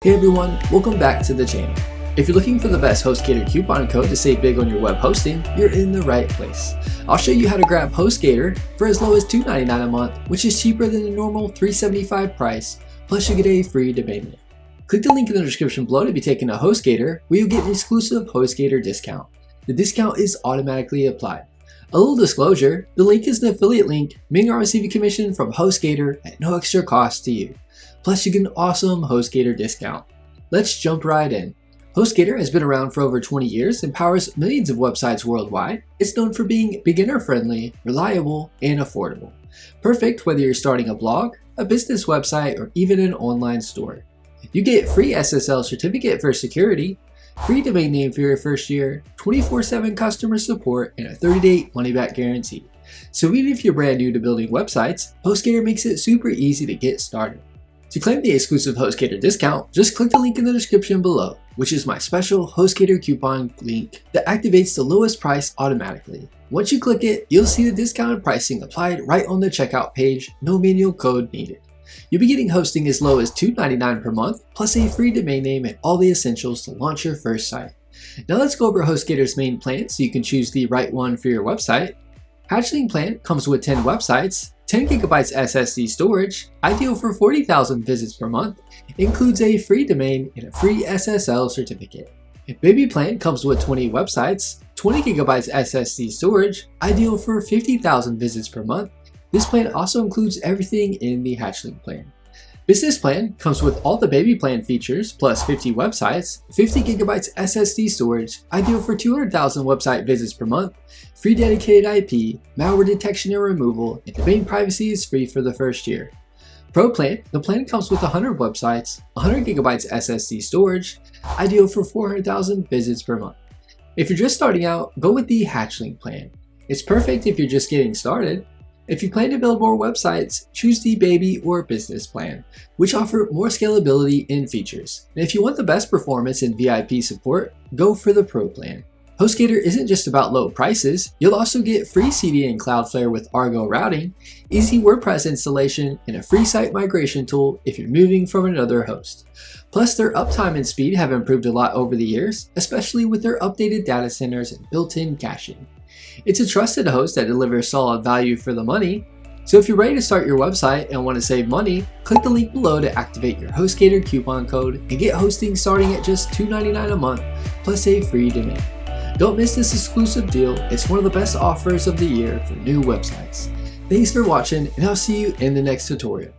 Hey everyone, welcome back to the channel. If you're looking for the best HostGator coupon code to save big on your web hosting, you're in the right place. I'll show you how to grab HostGator for as low as $2.99 a month, which is cheaper than the normal $3.75 price, plus you get a free domain name. Click the link in the description below to be taken to HostGator, where you'll get an exclusive HostGator discount. The discount is automatically applied. A little disclosure, the link is an affiliate link, meaning I'll receive a commission from HostGator at no extra cost to you. Plus you get an awesome HostGator discount. Let's jump right in. HostGator has been around for over 20 years and powers millions of websites worldwide. It's known for being beginner-friendly, reliable, and affordable. Perfect whether you're starting a blog, a business website, or even an online store. You get free SSL certificate for security, free domain name for your first year, 24/7 customer support, and a 30-day money-back guarantee. So even if you're brand new to building websites, HostGator makes it super easy to get started. To claim the exclusive HostGator discount, just click the link in the description below, which is my special HostGator coupon link that activates the lowest price automatically. Once you click it, you'll see the discounted pricing applied right on the checkout page, no manual code needed. You'll be getting hosting as low as $2.99 per month, plus a free domain name and all the essentials to launch your first site. Now let's go over HostGator's main plan so you can choose the right one for your website. Hatchling plan comes with 10 websites, 10 GB SSD storage, ideal for 40,000 visits per month, includes a free domain and a free SSL certificate. Baby plan comes with 20 websites, 20 GB SSD storage, ideal for 50,000 visits per month. This plan also includes everything in the Hatchling plan. Business plan comes with all the baby plan features plus 50 websites, 50 GB SSD storage, ideal for 200,000 website visits per month, free dedicated IP, malware detection and removal, and domain privacy is free for the first year. Pro plan, the plan comes with 100 websites, 100 GB SSD storage, ideal for 400,000 visits per month. If you're just starting out, go with the Hatchling plan. It's perfect if you're just getting started. If you plan to build more websites, choose the Baby or Business plan, which offer more scalability and features. And if you want the best performance and VIP support, go for the Pro plan. HostGator isn't just about low prices, you'll also get free CD and Cloudflare with Argo routing, easy WordPress installation, and a free site migration tool if you're moving from another host. Plus their uptime and speed have improved a lot over the years, especially with their updated data centers and built-in caching. It's a trusted host that delivers solid value for the money. So if you're ready to start your website and want to save money, click the link below to activate your HostGator coupon code and get hosting starting at just $2.99 a month plus a free domain. Don't miss this exclusive deal. It's one of the best offers of the year for new websites. Thanks for watching, and I'll see you in the next tutorial.